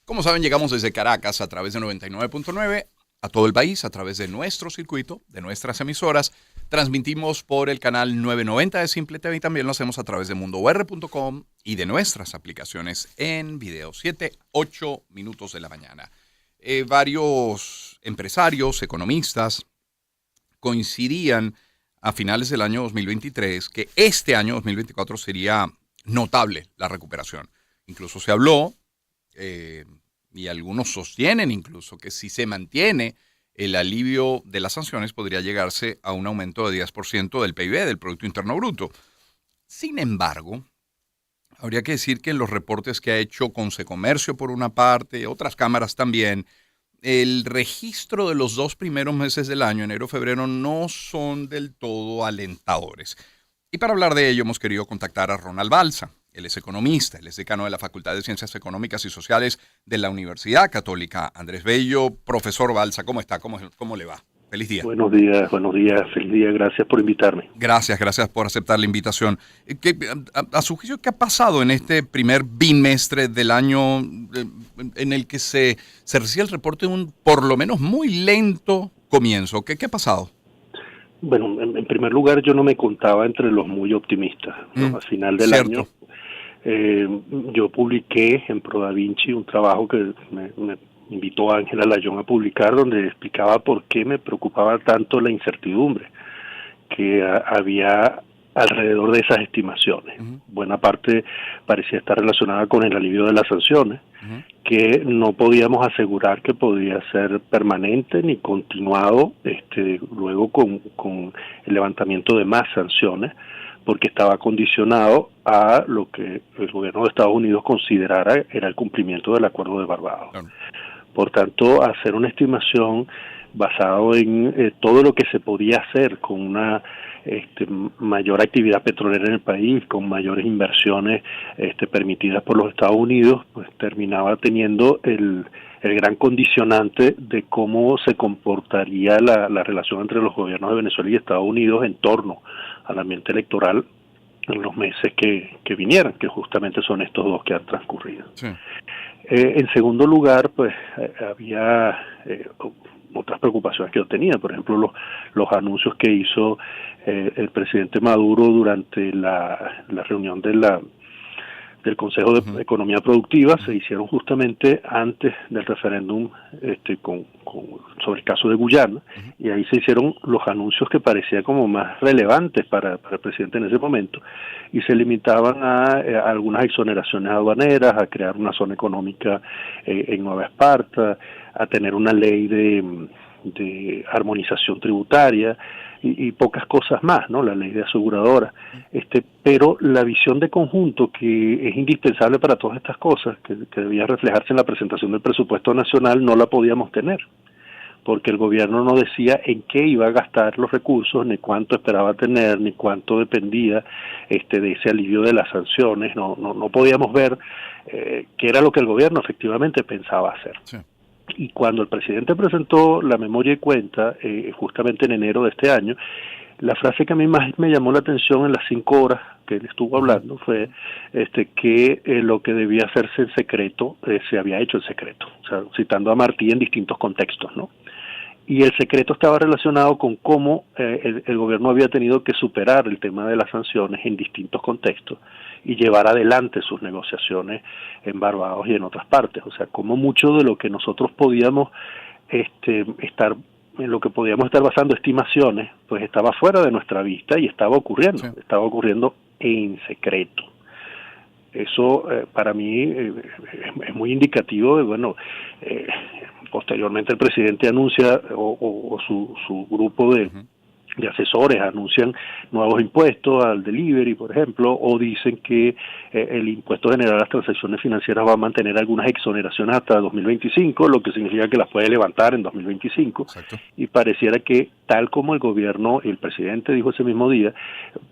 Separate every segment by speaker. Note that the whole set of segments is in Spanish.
Speaker 1: Como saben, llegamos desde Caracas a través de 99.9 a todo el país, a través de nuestro circuito, de nuestras emisoras. Transmitimos por el canal 990 de Simple TV y también lo hacemos a través de mundour.com y de nuestras aplicaciones en video. 7-8 minutos de la mañana. Varios empresarios, economistas, coincidían a finales del año 2023 que este año 2024 sería notable la recuperación. Incluso se habló, y algunos sostienen incluso que si se mantiene el alivio de las sanciones podría llegarse a un aumento de 10% del PIB, del Producto Interno Bruto. Sin embargo, habría que decir que en los reportes que ha hecho Consecomercio por una parte, otras cámaras también, el registro de los 2 primeros meses del año, enero-febrero, no son del todo alentadores. Y para hablar de ello hemos querido contactar a Ronald Balsa. Él es economista, él es decano de la Facultad de Ciencias Económicas y Sociales de la Universidad Católica Andrés Bello. Profesor Balsa, ¿cómo está? ¿Cómo le va? Feliz día.
Speaker 2: Buenos días, feliz día, gracias por invitarme.
Speaker 1: Gracias por aceptar la invitación. A su juicio, ¿qué ha pasado en este primer bimestre del año en el que se recibe el reporte de un, por lo menos, muy lento comienzo? ¿Qué ha pasado?
Speaker 2: Bueno, en primer lugar, yo no me contaba entre los muy optimistas. Al final del año, yo publiqué en ProDaVinci un trabajo que me invitó a Ángela Layón a publicar, donde explicaba por qué me preocupaba tanto la incertidumbre que había alrededor de esas estimaciones. Buena parte parecía estar relacionada con el alivio de las sanciones, que no podíamos asegurar que podía ser permanente ni continuado luego con el levantamiento de más sanciones, porque estaba condicionado a lo que el gobierno de Estados Unidos considerara era el cumplimiento del Acuerdo de Barbados. Por tanto, hacer una estimación basado en todo lo que se podía hacer con una mayor actividad petrolera en el país, con mayores inversiones permitidas por los Estados Unidos, pues terminaba teniendo el gran condicionante de cómo se comportaría la relación entre los gobiernos de Venezuela y Estados Unidos en torno al ambiente electoral en los meses que vinieran, que justamente son estos dos que han transcurrido. Sí. En segundo lugar, pues había otras preocupaciones que yo tenía, por ejemplo, los anuncios que hizo el presidente Maduro durante la reunión del Consejo de Economía Productiva, se hicieron justamente antes del referéndum sobre el caso de Guyana, y ahí se hicieron los anuncios que parecían como más relevantes para el presidente en ese momento, y se limitaban a algunas exoneraciones aduaneras, a crear una zona económica en Nueva Esparta, a tener una ley de armonización tributaria y pocas cosas más, ¿no? La ley de aseguradora. Pero la visión de conjunto que es indispensable para todas estas cosas, que debía reflejarse en la presentación del presupuesto nacional, no la podíamos tener, porque el gobierno no decía en qué iba a gastar los recursos, ni cuánto esperaba tener, ni cuánto dependía de ese alivio de las sanciones. No podíamos ver qué era lo que el gobierno efectivamente pensaba hacer. Sí. Y cuando el presidente presentó la memoria y cuenta, justamente en enero de este año, la frase que a mí más me llamó la atención en las 5 horas que él estuvo hablando fue que lo que debía hacerse en secreto se había hecho en secreto, o sea, citando a Martí en distintos contextos, ¿no? Y el secreto estaba relacionado con cómo el gobierno había tenido que superar el tema de las sanciones en distintos contextos y llevar adelante sus negociaciones en Barbados y en otras partes. O sea, como mucho de lo que nosotros podíamos estar basando estimaciones, pues estaba fuera de nuestra vista y estaba ocurriendo en secreto. Eso para mí es muy indicativo de, posteriormente el presidente anuncia o su grupo de asesores anuncian nuevos impuestos al delivery, por ejemplo, o dicen que el impuesto general a las transacciones financieras va a mantener algunas exoneraciones hasta 2025, lo que significa que las puede levantar en 2025. Exacto. Y pareciera que, tal como el gobierno, el presidente dijo ese mismo día,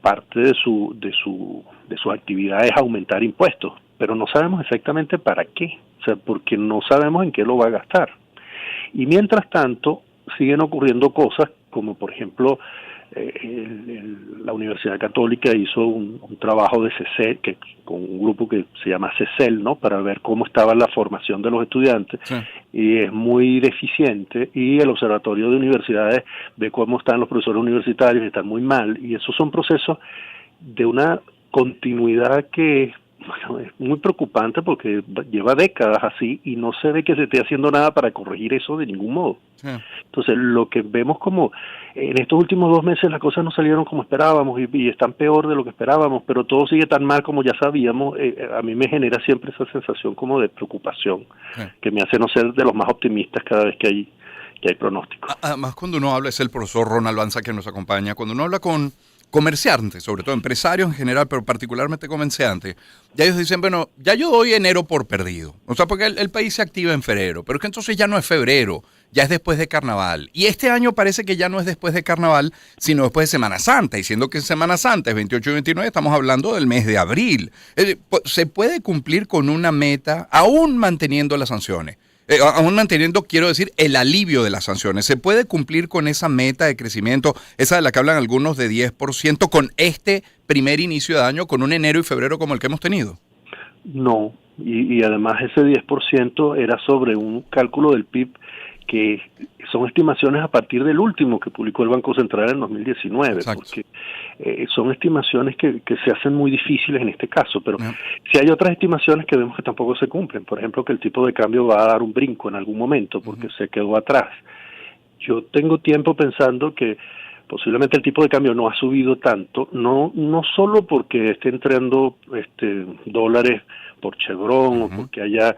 Speaker 2: parte de su actividad es aumentar impuestos, pero no sabemos exactamente para qué, o sea, porque no sabemos en qué lo va a gastar. Y mientras tanto, siguen ocurriendo cosas como, por ejemplo, la Universidad Católica hizo un trabajo de CECEL, con un grupo que se llama CECEL, ¿no? Para ver cómo estaba la formación de los estudiantes, sí. Y es muy deficiente, y el Observatorio de Universidades ve cómo están los profesores universitarios, y están muy mal, y esos son procesos de una continuidad que bueno, es muy preocupante porque lleva décadas así y no se ve que se esté haciendo nada para corregir eso de ningún modo. Sí. Entonces, lo que vemos como en estos últimos 2 meses las cosas no salieron como esperábamos y están peor de lo que esperábamos, pero todo sigue tan mal como ya sabíamos. A mí me genera siempre esa sensación como de preocupación, sí, que me hace no ser de los más optimistas cada vez que hay pronósticos.
Speaker 1: Además, cuando uno habla, es el profesor Ronald Banza que nos acompaña, cuando uno habla con comerciantes, sobre todo empresarios en general, pero particularmente comerciantes, ya ellos dicen, bueno, ya yo doy enero por perdido. O sea, porque el país se activa en febrero, pero es que entonces ya no es febrero, ya es después de Carnaval. Y este año parece que ya no es después de Carnaval, sino después de Semana Santa. Y siendo que Semana Santa es 28 y 29, estamos hablando del mes de abril. ¿Se puede cumplir con una meta aún manteniendo las sanciones? Aún manteniendo, quiero decir, el alivio de las sanciones. ¿Se puede cumplir con esa meta de crecimiento, esa de la que hablan algunos de 10%, con este primer inicio de año, con un enero y febrero como el que hemos tenido?
Speaker 2: No, y además ese 10% era sobre un cálculo del PIB que son estimaciones a partir del último que publicó el Banco Central en 2019, exacto, porque son estimaciones que se hacen muy difíciles en este caso, pero si hay otras estimaciones que vemos que tampoco se cumplen, por ejemplo que el tipo de cambio va a dar un brinco en algún momento porque se quedó atrás. Yo tengo tiempo pensando que posiblemente el tipo de cambio no ha subido tanto, no solo porque esté entrando dólares por Chevron, o porque haya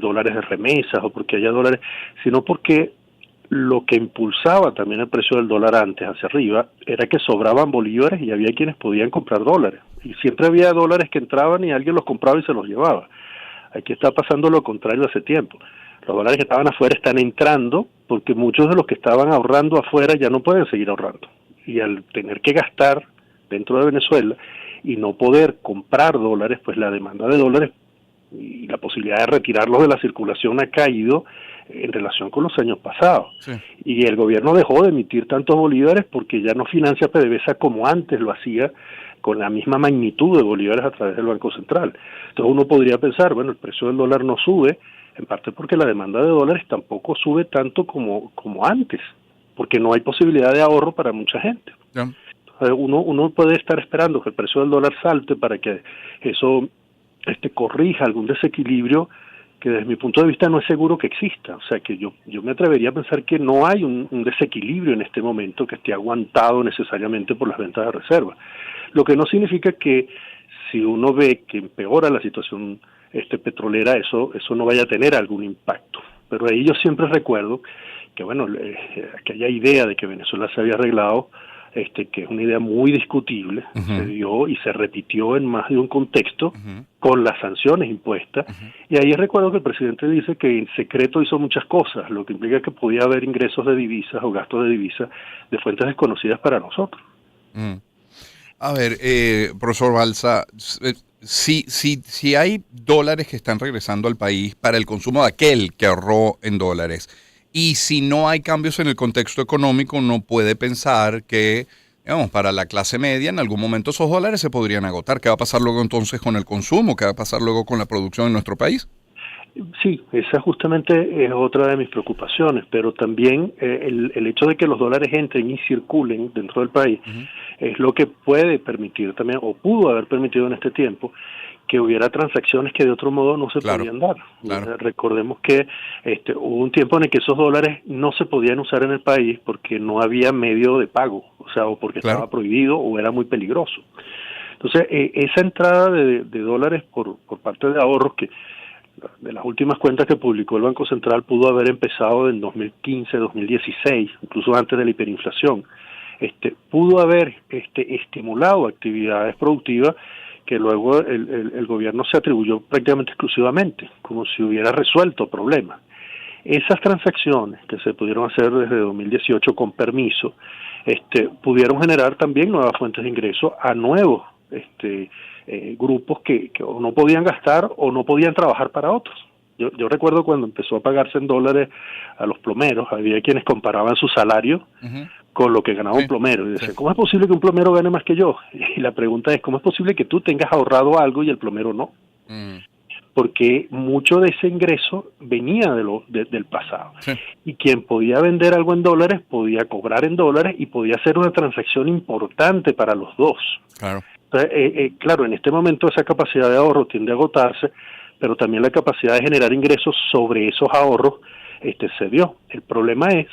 Speaker 2: dólares de remesas, o porque haya dólares, sino porque lo que impulsaba también el precio del dólar antes hacia arriba era que sobraban bolívares y había quienes podían comprar dólares. Y siempre había dólares que entraban y alguien los compraba y se los llevaba. Aquí está pasando lo contrario hace tiempo. Los dólares que estaban afuera están entrando porque muchos de los que estaban ahorrando afuera ya no pueden seguir ahorrando. Y al tener que gastar dentro de Venezuela y no poder comprar dólares, pues la demanda de dólares y la posibilidad de retirarlos de la circulación ha caído en relación con los años pasados. Sí. Y el gobierno dejó de emitir tantos bolívares porque ya no financia PDVSA como antes lo hacía, con la misma magnitud de bolívares a través del Banco Central. Entonces uno podría pensar, bueno, el precio del dólar no sube, en parte porque la demanda de dólares tampoco sube tanto como antes, porque no hay posibilidad de ahorro para mucha gente. Yeah. Uno puede estar esperando que el precio del dólar salte para que eso corrija algún desequilibrio que desde mi punto de vista no es seguro que exista. O sea que yo me atrevería a pensar que no hay un desequilibrio en este momento que esté aguantado necesariamente por las ventas de reserva. Lo que no significa que si uno ve que empeora la situación petrolera, eso no vaya a tener algún impacto. Pero ahí yo siempre recuerdo que, bueno, aquella idea de que Venezuela se había arreglado, que es una idea muy discutible, se dio y se repitió en más de un contexto con las sanciones impuestas, y ahí recuerdo que el presidente dice que en secreto hizo muchas cosas, lo que implica que podía haber ingresos de divisas o gastos de divisas de fuentes desconocidas para nosotros.
Speaker 1: A ver, profesor Balsa, si hay dólares que están regresando al país para el consumo de aquel que ahorró en dólares, y si no hay cambios en el contexto económico, uno puede pensar que, digamos, para la clase media, en algún momento esos dólares se podrían agotar. ¿Qué va a pasar luego entonces con el consumo? ¿Qué va a pasar luego con la producción en nuestro país?
Speaker 2: Sí, esa justamente es otra de mis preocupaciones, pero también el hecho de que los dólares entren y circulen dentro del país es lo que puede permitir también, o pudo haber permitido en este tiempo, que hubiera transacciones que de otro modo no se podían dar. Claro. Recordemos que hubo un tiempo en el que esos dólares no se podían usar en el país porque no había medio de pago, o sea, o porque estaba prohibido o era muy peligroso. Entonces, esa entrada de dólares por parte de ahorros, que de las últimas cuentas que publicó el Banco Central pudo haber empezado en 2015, 2016, incluso antes de la hiperinflación, pudo haber estimulado actividades productivas que luego el gobierno se atribuyó prácticamente exclusivamente, como si hubiera resuelto problemas. Esas transacciones que se pudieron hacer desde 2018 con permiso, pudieron generar también nuevas fuentes de ingreso a nuevos grupos que o no podían gastar o no podían trabajar para otros. Yo recuerdo cuando empezó a pagarse en dólares a los plomeros, había quienes comparaban su salario con lo que ganaba un plomero. Y decían, ¿cómo es posible que un plomero gane más que yo? Y la pregunta es, ¿cómo es posible que tú tengas ahorrado algo y el plomero no? Porque mucho de ese ingreso venía del pasado. Sí. Y quien podía vender algo en dólares, podía cobrar en dólares y podía hacer una transacción importante para los dos.
Speaker 1: Claro.
Speaker 2: Entonces, claro, en este momento esa capacidad de ahorro tiende a agotarse, pero también la capacidad de generar ingresos sobre esos ahorros se dio. El problema es,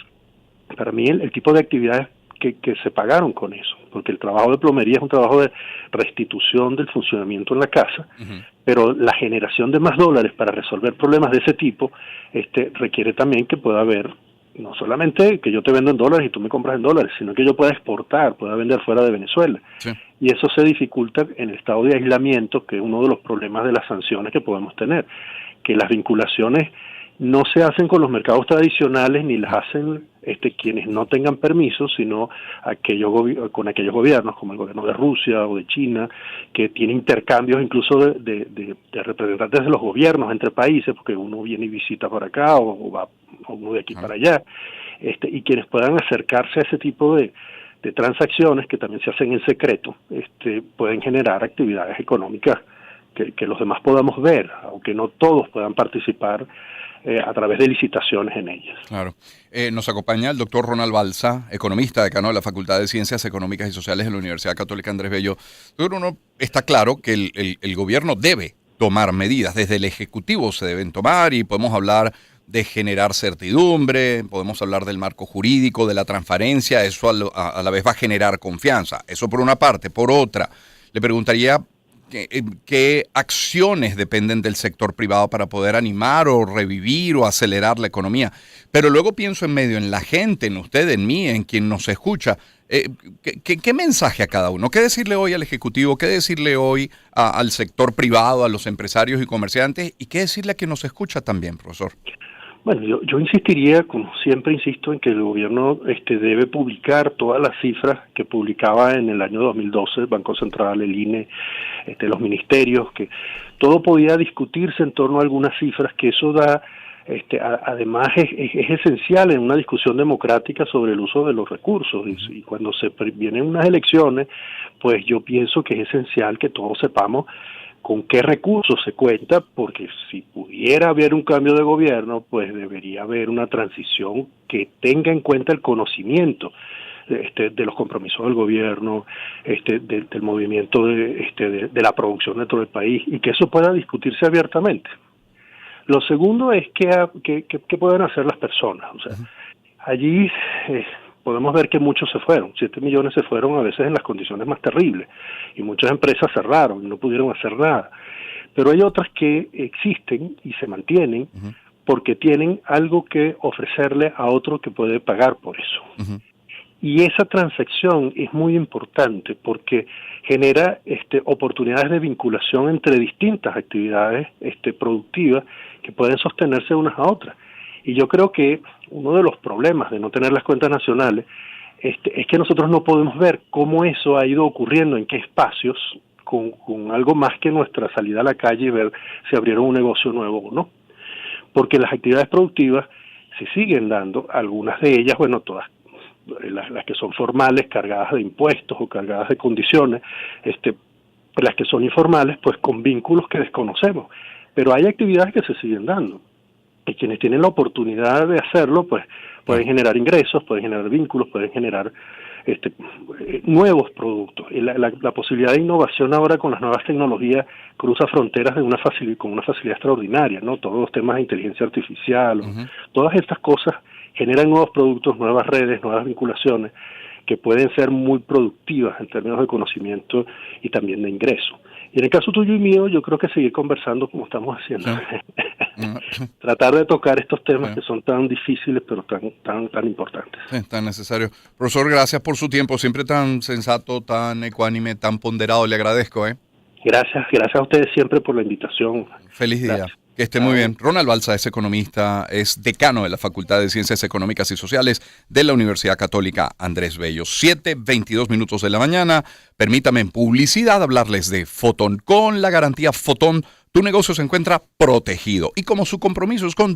Speaker 2: para mí, el tipo de actividades que se pagaron con eso, porque el trabajo de plomería es un trabajo de restitución del funcionamiento en la casa, pero la generación de más dólares para resolver problemas de ese tipo requiere también que pueda haber, no solamente que yo te vendo en dólares y tú me compras en dólares, sino que yo pueda exportar, pueda vender fuera de Venezuela. Sí. Y eso se dificulta en el estado de aislamiento, que es uno de los problemas de las sanciones que podemos tener, que las vinculaciones no se hacen con los mercados tradicionales ni las hacen quienes no tengan permiso, sino con aquellos gobiernos como el gobierno de Rusia o de China, que tiene intercambios incluso de representantes de los gobiernos entre países, porque uno viene y visita por acá o va uno de aquí para allá, y quienes puedan acercarse a ese tipo de transacciones que también se hacen en secreto, pueden generar actividades económicas que los demás podamos ver, aunque no todos puedan participar a través de licitaciones en ellas.
Speaker 1: Claro. Nos acompaña el doctor Ronald Balsa, economista, decano de la Facultad de Ciencias Económicas y Sociales de la Universidad Católica Andrés Bello. Doctor, uno está claro que el gobierno debe tomar medidas, desde el Ejecutivo se deben tomar, y podemos hablar de generar certidumbre, podemos hablar del marco jurídico, de la transparencia, eso a la vez va a generar confianza. Eso por una parte. Por otra, le preguntaría ¿qué acciones dependen del sector privado para poder animar o revivir o acelerar la economía? Pero luego pienso en medio, en la gente, en usted, en mí, en quien nos escucha. ¿Qué mensaje a cada uno? ¿Qué decirle hoy al Ejecutivo? ¿Qué decirle hoy al sector privado, a los empresarios y comerciantes? ¿Y qué decirle a quien nos escucha también, profesor?
Speaker 2: Bueno, yo insistiría, como siempre insisto, en que el gobierno debe publicar todas las cifras que publicaba en el año 2012 el Banco Central, el INE, los ministerios, que todo podía discutirse en torno a algunas cifras, que eso da, además es esencial en una discusión democrática sobre el uso de los recursos, y cuando se vienen unas elecciones, pues yo pienso que es esencial que todos sepamos con qué recursos se cuenta, porque si pudiera haber un cambio de gobierno, pues debería haber una transición que tenga en cuenta el conocimiento de los compromisos del gobierno, del movimiento de la producción dentro del país, y que eso pueda discutirse abiertamente. Lo segundo es qué pueden hacer las personas. O sea, allí podemos ver que muchos se fueron, 7 millones se fueron a veces en las condiciones más terribles, y muchas empresas cerraron y no pudieron hacer nada. Pero hay otras que existen y se mantienen porque tienen algo que ofrecerle a otro que puede pagar por eso. Y esa transacción es muy importante porque genera oportunidades de vinculación entre distintas actividades productivas que pueden sostenerse unas a otras. Y yo creo que uno de los problemas de no tener las cuentas nacionales es que nosotros no podemos ver cómo eso ha ido ocurriendo, en qué espacios, con algo más que nuestra salida a la calle y ver si abrieron un negocio nuevo o no. Porque las actividades productivas se siguen dando, algunas de ellas, bueno, todas, las que son formales, cargadas de impuestos o cargadas de condiciones, las que son informales, pues con vínculos que desconocemos. Pero hay actividades que se siguen dando. Y quienes tienen la oportunidad de hacerlo, pues pueden generar ingresos, pueden generar vínculos, pueden generar nuevos productos. Y la posibilidad de innovación ahora con las nuevas tecnologías cruza fronteras con una facilidad extraordinaria, ¿no? Todos los temas de inteligencia artificial, todas estas cosas generan nuevos productos, nuevas redes, nuevas vinculaciones que pueden ser muy productivas en términos de conocimiento y también de ingreso. Y en el caso tuyo y mío, yo creo que seguir conversando como estamos haciendo. Tratar de tocar estos temas que son tan difíciles, pero tan importantes.
Speaker 1: Sí, tan necesarios. Profesor, gracias por su tiempo. Siempre tan sensato, tan ecuánime, tan ponderado. Le agradezco.
Speaker 2: Gracias a ustedes siempre por la invitación.
Speaker 1: Feliz día. Gracias. Que esté muy bien. Ronald Balsa es economista, es decano de la Facultad de Ciencias Económicas y Sociales de la Universidad Católica Andrés Bello. 7:22 de la mañana. Permítame en publicidad hablarles de Fotón. Con la garantía Fotón, tu negocio se encuentra protegido. Y como su compromiso es con